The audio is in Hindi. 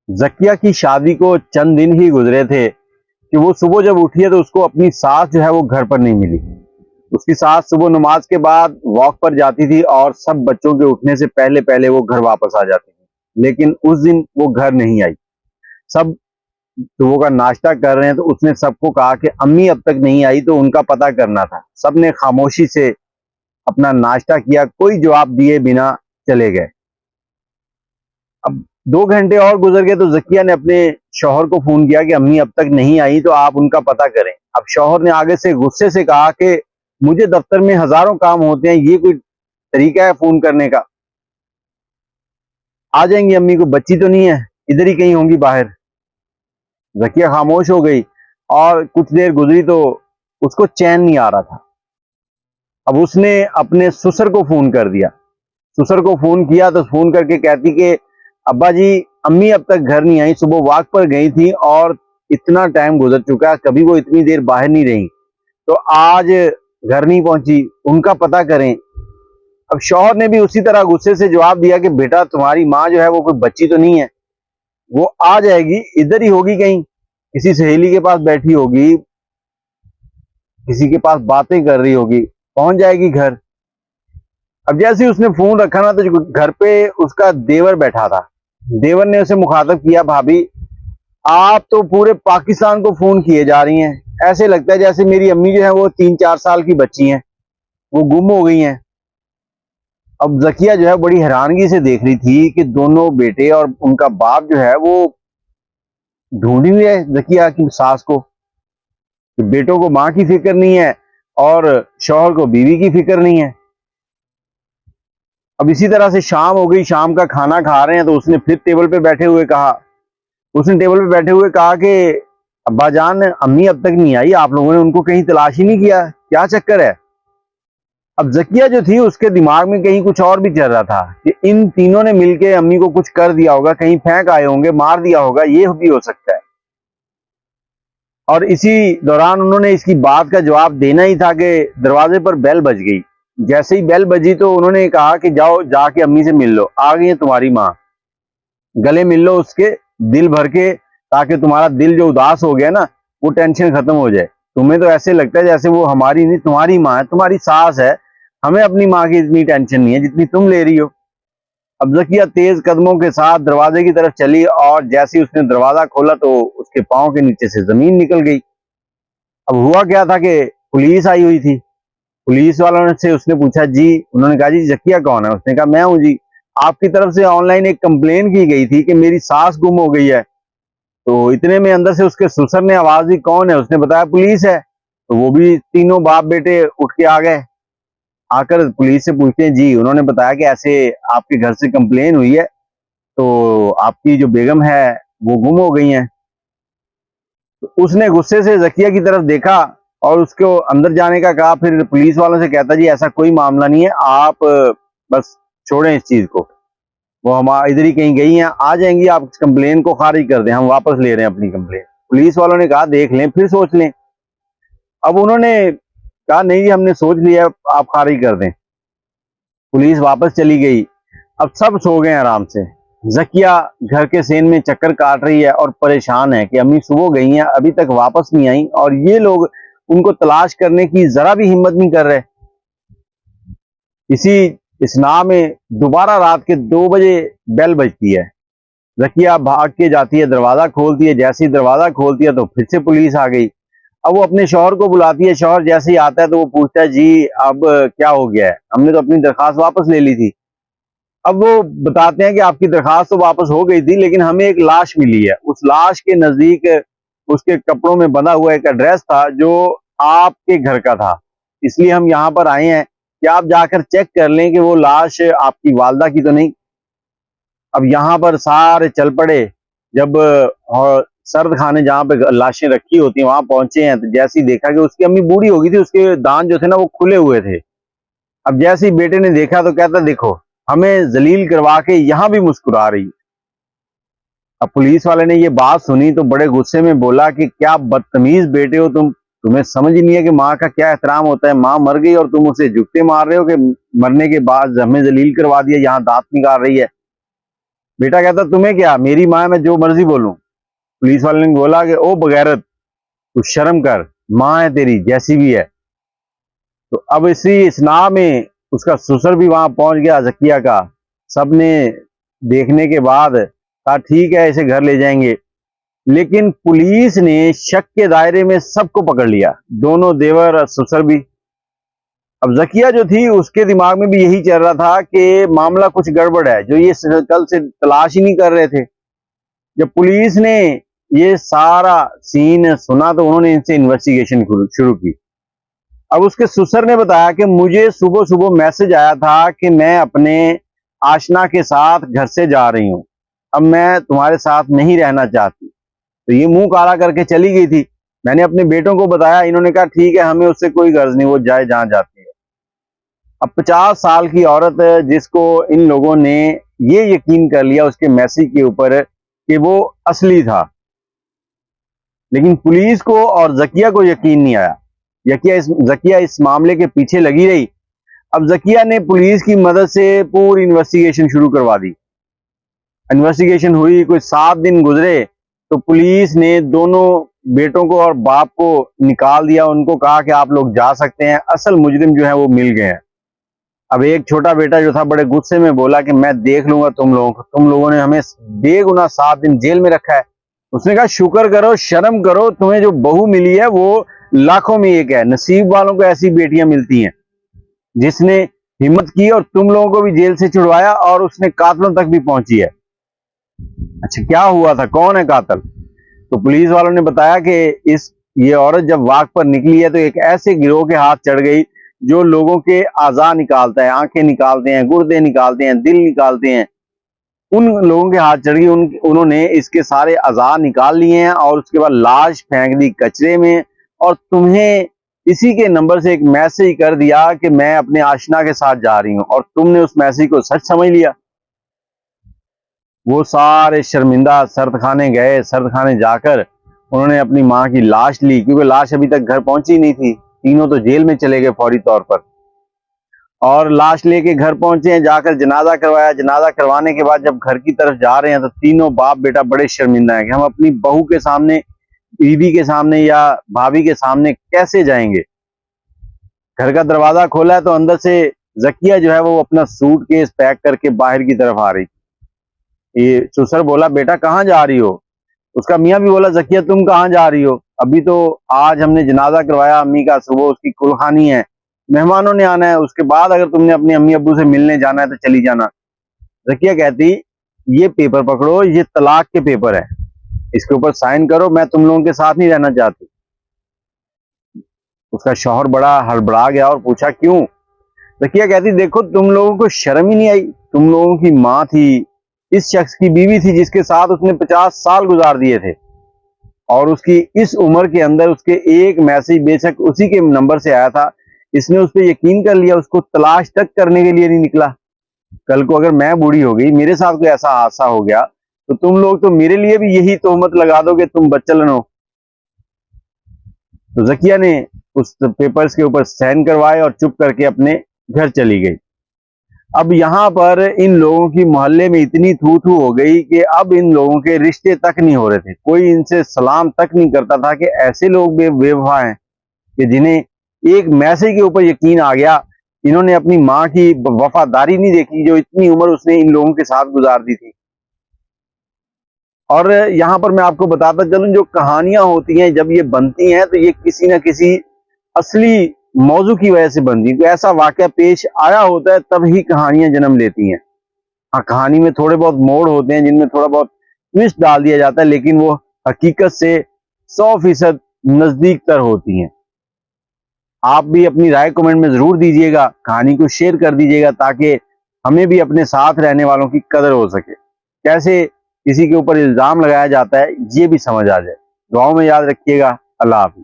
जकिया की शादी को चंद दिन ही गुजरे थे कि वो सुबह जब उठी है तो उसको अपनी सास जो है वो घर पर नहीं मिली। उसकी सास सुबह नमाज के बाद वॉक पर जाती थी और सब बच्चों के उठने से पहले पहले वो घर वापस आ जाती थी, लेकिन उस दिन वो घर नहीं आई। सब सुबह का नाश्ता कर रहे हैं तो उसने सबको कहा कि अम्मी अब तक नहीं आई, तो उनका पता करना था। सबने खामोशी से अपना नाश्ता किया, कोई जवाब दिए बिना चले गए। अब 2 घंटे और गुजर गए तो जकिया ने अपने शौहर को फोन किया कि अम्मी अब तक नहीं आई, तो आप उनका पता करें। अब शौहर ने आगे से गुस्से से कहा कि मुझे दफ्तर में हजारों काम होते हैं, ये कोई तरीका है फोन करने का? आ जाएंगी अम्मी, को बच्ची तो नहीं है, इधर ही कहीं होंगी बाहर। जकिया खामोश हो गई और कुछ देर गुजरी तो उसको चैन नहीं आ रहा था। अब उसने अपने ससुर को फोन कर दिया। ससुर को फोन किया तो फोन करके कहती कि अब्बा जी, अम्मी अब तक घर नहीं आई, सुबह वॉक पर गई थी और इतना टाइम गुजर चुका है, कभी वो इतनी देर बाहर नहीं रही, तो आज घर नहीं पहुंची, उनका पता करें। अब शौहर ने भी उसी तरह गुस्से से जवाब दिया कि बेटा, तुम्हारी माँ जो है वो कोई बच्ची तो नहीं है, वो आ जाएगी, इधर ही होगी, कहीं किसी सहेली के पास बैठी होगी, किसी के पास बातें कर रही होगी, पहुंच जाएगी घर। अब जैसे ही उसने फोन रखा ना तो घर पे उसका देवर बैठा था। देवर ने उसे मुखातब किया, भाभी आप तो पूरे पाकिस्तान को फोन किए जा रही हैं, ऐसे लगता है जैसे मेरी अम्मी जो है वो 3-4 साल की बच्ची हैं, वो गुम हो गई हैं। अब जकिया जो है बड़ी हैरानगी से देख रही थी कि दोनों बेटे और उनका बाप जो है वो ढूंढी हुई है जकिया की सास को। बेटों को माँ की फिक्र नहीं है और शौहर को बीवी की फिक्र नहीं है। अब इसी तरह से शाम हो गई, शाम का खाना खा रहे हैं तो उसने फिर टेबल पे बैठे हुए कहा, कि अब्बा जान, अम्मी अब तक नहीं आई, आप लोगों ने उनको कहीं तलाश ही नहीं किया, क्या चक्कर है? अब जकिया जो थी उसके दिमाग में कहीं कुछ और भी चल रहा था कि इन तीनों ने मिलके अम्मी को कुछ कर दिया होगा, कहीं फेंक आए होंगे, मार दिया होगा, ये भी हो सकता है। और इसी दौरान उन्होंने इसकी बात का जवाब देना ही था कि दरवाजे पर बेल बज गई। जैसे ही बेल बजी तो उन्होंने कहा कि जाओ जाके अम्मी से मिल लो, आ गई है तुम्हारी माँ, गले मिल लो उसके, दिल भर के, ताकि तुम्हारा दिल जो उदास हो गया ना वो टेंशन खत्म हो जाए। तुम्हें तो ऐसे लगता है जैसे वो हमारी नहीं, तुम्हारी माँ है, तुम्हारी सास है, हमें अपनी माँ की इतनी टेंशन नहीं है जितनी तुम ले रही हो। अब जकिया तेज कदमों के साथ दरवाजे की तरफ चली और जैसे ही उसने दरवाजा खोला तो उसके पाँव के नीचे से जमीन निकल गई। अब हुआ क्या था कि पुलिस आई हुई थी। पुलिस वालों से उसने पूछा, जी, उन्होंने कहा जी जकिया कौन है? उसने कहा मैं हूँ जी, आपकी तरफ से ऑनलाइन एक कंप्लेन की गई थी कि मेरी सास गुम हो गई है। तो इतने में अंदर से उसके ससुर ने आवाज दी, कौन है? उसने बताया पुलिस है। तो वो भी तीनों बाप बेटे उठ के आ गए। आकर पुलिस से पूछते हैं, जी, उन्होंने बताया कि ऐसे आपके घर से कंप्लेन हुई है, तो आपकी जो बेगम है वो गुम हो गई है। तो उसने गुस्से से जकिया की तरफ देखा और उसको अंदर जाने का कहा। फिर पुलिस वालों से कहता, जी ऐसा कोई मामला नहीं है, आप बस छोड़ें इस चीज को, वो हमारा इधर ही कहीं गई हैं, आ जाएंगी, आप कंप्लेन को खारिज कर दें, हम वापस ले रहे हैं अपनी कंप्लेन। पुलिस वालों ने कहा देख लें, फिर सोच लें। अब उन्होंने कहा नहीं, हमने सोच लिया, आप खारिज कर दें। पुलिस वापस चली गई। अब सब सो गए आराम से। जकिया घर के सेन में चक्कर काट रही है और परेशान है कि अम्मी सुबह गई हैं, अभी तक वापस नहीं आई और ये लोग उनको तलाश करने की जरा भी हिम्मत नहीं कर रहे। इसी इसना में दोबारा रात के 2 बजे बेल बजती है। रकिया भाग के जाती है, दरवाजा खोलती है। जैसे ही दरवाजा खोलती है तो फिर से पुलिस आ गई। अब वो अपने शौहर को बुलाती है। शौहर जैसे ही आता है तो वो पूछता है, जी अब क्या हो गया है? हमने तो अपनी दरखास्त वापस ले ली थी। अब वो बताते हैं कि आपकी दरखास्त तो वापस हो गई थी, लेकिन हमें एक लाश मिली है। उस लाश के नजदीक उसके कपड़ों में बंधा हुआ एक एड्रेस था जो आपके घर का था, इसलिए हम यहाँ पर आए हैं कि आप जाकर चेक कर लें कि वो लाश आपकी वालदा की तो नहीं। अब यहाँ पर सारे चल पड़े। जब सर्द खाने जहाँ पे लाशें रखी होती हैं वहां पहुंचे हैं तो जैसे ही देखा कि उसकी अम्मी बूढ़ी हो गई थी, उसके दांत जो थे ना वो खुले हुए थे। अब जैसे ही बेटे ने देखा तो कहता, देखो हमें जलील करवा के यहाँ भी मुस्कुरा रही। अब पुलिस वाले ने ये बात सुनी तो बड़े गुस्से में बोला कि क्या बदतमीज बेटे हो तुम, तुम्हें समझ ही नहीं है कि माँ का क्या एहतराम होता है? माँ मर गई और तुम उसे जुत्ते मार रहे हो कि मरने के बाद हमें जलील करवा दिया, यहाँ दांत निकाल रही है। बेटा कहता तुम्हें क्या, मेरी माँ है, मैं जो मर्जी बोलूं। पुलिस वाले ने बोला कि ओ बगैरत, तू शर्म कर, माँ है तेरी जैसी भी है। तो अब इसी इसना में उसका ससुर भी वहां पहुंच गया, जकिया का। सबने देखने के बाद कहा ठीक है इसे घर ले जाएंगे, लेकिन पुलिस ने शक के दायरे में सबको पकड़ लिया, दोनों देवर और ससुर भी। अब जकिया जो थी उसके दिमाग में भी यही चल रहा था कि मामला कुछ गड़बड़ है, जो ये कल से तलाश ही नहीं कर रहे थे। जब पुलिस ने ये सारा सीन सुना तो उन्होंने इनसे इन्वेस्टिगेशन शुरू की। अब उसके ससुर ने बताया कि मुझे सुबह सुबह मैसेज आया था कि मैं अपने आशना के साथ घर से जा रही हूं, अब मैं तुम्हारे साथ नहीं रहना चाहती। तो ये मुंह काला करके चली गई थी। मैंने अपने बेटों को बताया, इन्होंने कहा ठीक है हमें उससे कोई गर्ज नहीं, वो जाए जहां जाती है। अब 50 साल की औरत, जिसको इन लोगों ने ये यकीन कर लिया उसके मैसेज के ऊपर कि वो असली था, लेकिन पुलिस को और जकिया को यकीन नहीं आया। जकिया इस मामले के पीछे लगी रही। अब जकिया ने पुलिस की मदद से पूरी इन्वेस्टिगेशन शुरू करवा दी। इन्वेस्टिगेशन हुई, कोई 7 दिन गुजरे तो पुलिस ने दोनों बेटों को और बाप को निकाल दिया। उनको कहा कि आप लोग जा सकते हैं, असल मुजरिम जो है वो मिल गए हैं। अब एक छोटा बेटा जो था बड़े गुस्से में बोला कि मैं देख लूंगा तुम लोगों को, तुम लोगों ने हमें बेगुनाह 7 दिन जेल में रखा है। उसने कहा शुक्र करो, शर्म करो, तुम्हें जो बहू मिली है वो लाखों में एक है। नसीब वालों को ऐसी बेटियां मिलती हैं, जिसने हिम्मत की और तुम लोगों को भी जेल से छुड़वाया और उसने कातलों तक भी पहुंची है। अच्छा क्या हुआ था, कौन है कातिल? तो पुलिस वालों ने बताया कि ये औरत जब वाक पर निकली है तो एक ऐसे गिरोह के हाथ चढ़ गई जो लोगों के आज़ा निकालता है, आंखें निकालते हैं, गुर्दे निकालते हैं, दिल निकालते हैं। उन लोगों के हाथ चढ़ गई। उन्होंने इसके सारे आज़ा निकाल लिए हैं और उसके बाद लाश फेंक दी कचरे में। और तुम्हें इसी के नंबर से एक मैसेज कर दिया कि मैं अपने आशना के साथ जा रही हूं, और तुमने उस मैसेज को सच समझ लिया। वो सारे शर्मिंदा सर्द खाने गए। सर्द खाने जाकर उन्होंने अपनी माँ की लाश ली, क्योंकि लाश अभी तक घर पहुंची नहीं थी। तीनों तो जेल में चले गए फौरी तौर पर, और लाश लेके घर पहुंचे हैं। जाकर जनाजा करवाया। जनाजा करवाने के बाद जब घर की तरफ जा रहे हैं तो तीनों बाप बेटा बड़े शर्मिंदा हैं कि हम अपनी बहू के सामने, बीवी के सामने या भाभी के सामने कैसे जाएंगे। घर का दरवाजा खोला है तो अंदर से जकिया जो है वो अपना सूटकेस पैक करके बाहर की तरफ आ रही थी। ये ससुर बोला बेटा कहाँ जा रही हो? उसका मियाँ भी बोला जकिया तुम कहाँ जा रही हो? अभी तो आज हमने जनाजा करवाया अम्मी का, सुबह उसकी कुलखानी है, मेहमानों ने आना है, उसके बाद अगर तुमने अपने अम्मी अब्बू से मिलने जाना है तो चली जाना। जकिया कहती ये पेपर पकड़ो, ये तलाक के पेपर है, इसके ऊपर साइन करो, मैं तुम लोगों के साथ नहीं रहना चाहती। उसका शौहर बड़ा हड़बड़ा गया और पूछा क्यों? जकिया कहती देखो तुम लोगों को शर्म ही नहीं आई, तुम लोगों की माँ थी, इस शख्स की बीवी थी जिसके साथ उसने 50 साल गुजार दिए थे, और उसकी इस उम्र के अंदर उसके एक मैसेज बेशक उसी के नंबर से आया था, इसने उस पर यकीन कर लिया, उसको तलाश तक करने के लिए नहीं निकला। कल को अगर मैं बूढ़ी हो गई, मेरे साथ कोई ऐसा हादसा हो गया तो तुम लोग तो मेरे लिए भी यही तोहमत लगा दोगे तुम बच्चलन हो। तो जकिया ने उस पेपर्स के ऊपर साइन करवाए और चुप करके अपने घर चली गई। अब यहाँ पर इन लोगों की मोहल्ले में इतनी थू थू हो गई कि अब इन लोगों के रिश्ते तक नहीं हो रहे थे, कोई इनसे सलाम तक नहीं करता था कि ऐसे लोग बेवफा हैं कि जिन्हें एक मैसेज के ऊपर यकीन आ गया। इन्होंने अपनी माँ की वफादारी नहीं देखी जो इतनी उम्र उसने इन लोगों के साथ गुजार दी थी। और यहाँ पर मैं आपको बताता चलूं, जो कहानियां होती हैं जब ये बनती हैं तो ये किसी न किसी असली मौजू की वजह से बनती है। कोई ऐसा वाकया पेश आया होता है तब ही कहानियां जन्म लेती हैं। हाँ, कहानी में थोड़े बहुत मोड़ होते हैं जिनमें थोड़ा बहुत ट्विस्ट डाल दिया जाता है, लेकिन वो हकीकत से 100% नजदीक तर होती हैं। आप भी अपनी राय कमेंट में जरूर दीजिएगा, कहानी को शेयर कर दीजिएगा ताकि हमें भी अपने साथ रहने वालों की कदर हो सके। कैसे किसी के ऊपर इल्जाम लगाया जाता है ये भी समझ आ जाए। दुआओं में याद रखिएगा। अल्लाह हाफिज।